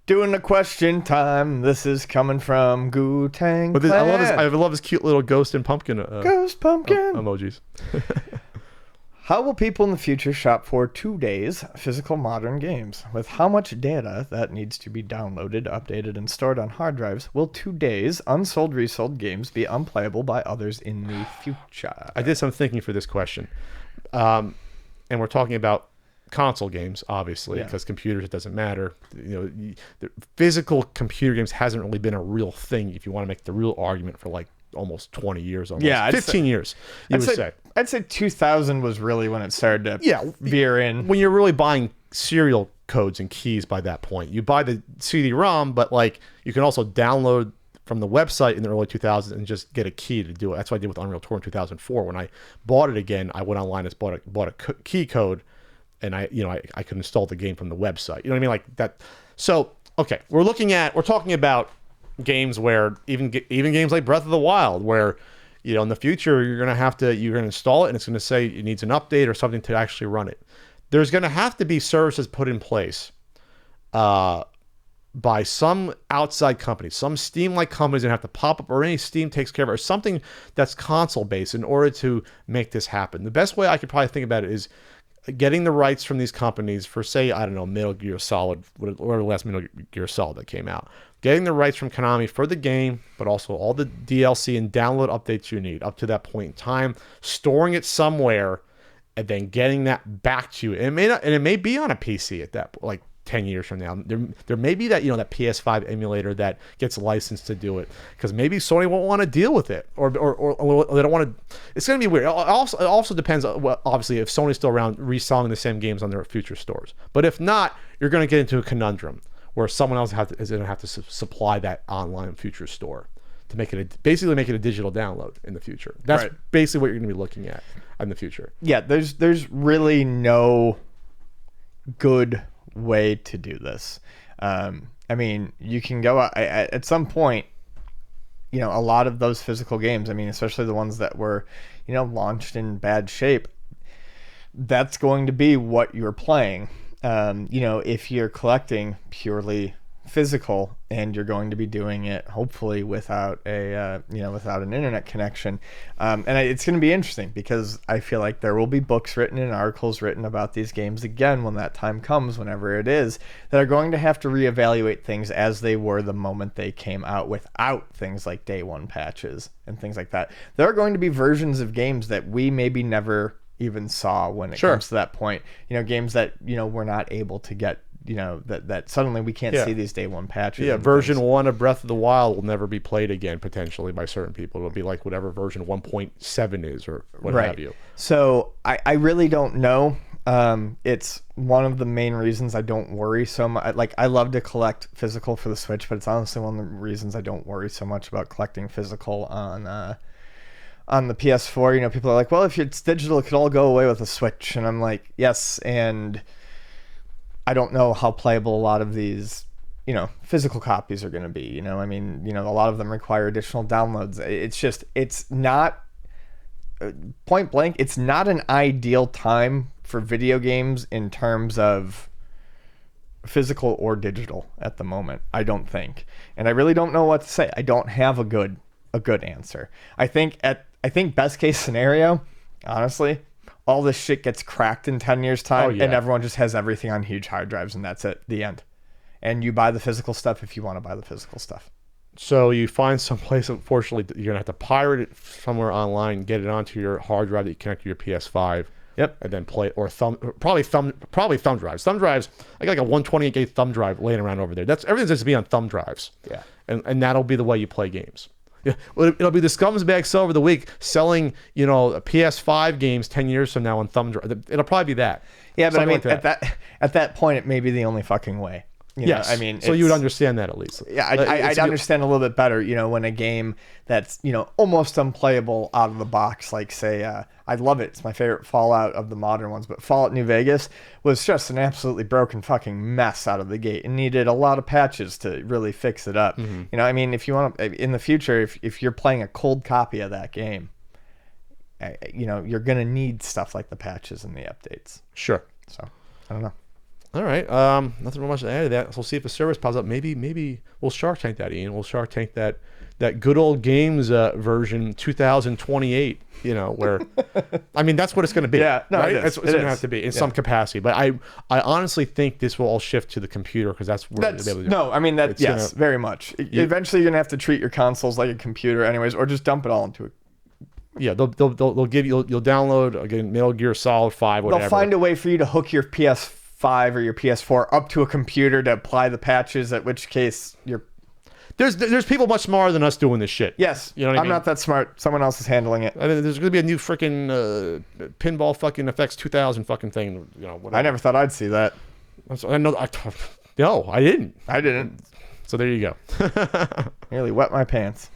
Doing the question time. This is coming from Goo-Tang But Clan. I love his cute little ghost and pumpkin Ghost Pumpkin. emojis. How will people in the future shop for 2 days physical modern games? With how much data that needs to be downloaded, updated, and stored on hard drives, will 2 days unsold, resold games be unplayable by others in the future? I did some thinking for this question. And we're talking about console games, obviously, because computers, it doesn't matter. The physical computer games hasn't really been a real thing if you want to make the real argument for like almost 20 years, almost 15 years, you would say. I'd say 2000 was really when it started to veer in. When you're really buying serial codes and keys by that point. You buy the CD-ROM, but like you can also download from the website in the early 2000s and just get a key to do it. That's what I did with Unreal Tour in 2004. When I bought it again, I went online and bought a key code, and I could install the game from the website. You know what I mean? Like that. So, okay, we're talking about games where even games like Breath of the Wild, where in the future you're gonna install it and it's gonna say it needs an update or something to actually run it. There's gonna have to be services put in place by some outside company, some Steam-like companies that have to pop up, or any Steam takes care of it, or something that's console-based in order to make this happen. The best way I could probably think about it is getting the rights from these companies for, say, I don't know, Metal Gear Solid, or the last Metal Gear Solid that came out. Getting the rights from Konami for the game, but also all the DLC and download updates you need up to that point in time, storing it somewhere, and then getting that back to you. And it may be on a PC at that point, like 10 years from now. There may be that that PS5 emulator that gets licensed to do it, because maybe Sony won't want to deal with it, or they don't want to. It's going to be weird. It also depends, obviously, if Sony's still around reselling the same games on their future stores. But if not, you're going to get into a conundrum where someone else is going to have to supply that online future store to basically make it a digital download in the future. That's basically what you're going to be looking at in the future. Yeah, there's really no good way to do this. I mean, you can go at some point, a lot of those physical games, I mean, especially the ones that were, launched in bad shape, that's going to be what you're playing. If you're collecting purely physical and you're going to be doing it hopefully without without an internet connection, and it's going to be interesting, because I feel like there will be books written and articles written about these games again when that time comes, whenever it is, that are going to have to reevaluate things as they were the moment they came out, without things like day one patches and things like that. There are going to be versions of games that we maybe never even saw when it comes to that point. Games that we're not able to get, that suddenly we can't see these day one patches. Yeah, version 1 of Breath of the Wild will never be played again, potentially, by certain people. It'll be like whatever version 1.7 is, or what have you. So I really don't know. It's one of the main reasons I don't worry so much. Like, I love to collect physical for the Switch, but it's honestly one of the reasons I don't worry so much about collecting physical on the PS4. People are like, well, if it's digital, it could all go away with a Switch. And I'm like, yes, and I don't know how playable a lot of these, physical copies are going to be. I mean, a lot of them require additional downloads. It's not, point blank, it's not an ideal time for video games in terms of physical or digital at the moment, I don't think. And I really don't know what to say. I don't have a good answer. I think best case scenario, honestly, all this shit gets cracked in 10 years time, and everyone just has everything on huge hard drives, and that's it, the end. And you buy the physical stuff if you want to buy the physical stuff. So you find some place, unfortunately, you're going to have to pirate it somewhere online, get it onto your hard drive that you connect to your PS5. Yep. And then play it, or probably thumb drives. Thumb drives, I got like a 128 gig thumb drive laying around over there. Everything's just to be on thumb drives. Yeah. And that'll be the way you play games. Yeah, well, it'll be the Scumbag Sale of the Week selling, PS5 games 10 years from now on thumb drive. It'll probably be that. Yeah, but something I mean, at that point, it may be the only fucking way. Yes. I mean, so you would understand that at least. Yeah, I'd understand a little bit better, when a game that's, almost unplayable out of the box, like, say, I love it. It's my favorite Fallout of the modern ones, but Fallout New Vegas was just an absolutely broken fucking mess out of the gate and needed a lot of patches to really fix it up. Mm-hmm. I mean, if you want to, in the future, if you're playing a cold copy of that game, you're going to need stuff like the patches and the updates. Sure. So, I don't know. All right. Nothing much to add to that. So we'll see if a service pops up. Maybe we'll Shark Tank that, Ian. We'll Shark Tank that good old games version 2028. You know, where I mean that's what it's going to be. Yeah, no, right? it is. That's what it's It going to is. have to be in some capacity. But I honestly think this will all shift to the computer because that's where That's, they'll be able to do it. no, I mean that. It's Yes, gonna- very much. Eventually, you're gonna have to treat your consoles like a computer, anyways, or just dump it all into a. Yeah, they'll give you you'll download again Metal Gear Solid 5 whatever. They'll find a way for you to hook your PS5 or your PS4 up to a computer to apply the patches. At which case, you're. There's people much smarter than us doing this shit. Yes, You know what I I'm mean? not that smart. Someone else is handling it. I mean, there's going to be a new freaking pinball fucking effects 2000 fucking thing. You know, whatever. I never thought I'd see that. I know. No, I didn't. I didn't. So there you go. Nearly wet my pants.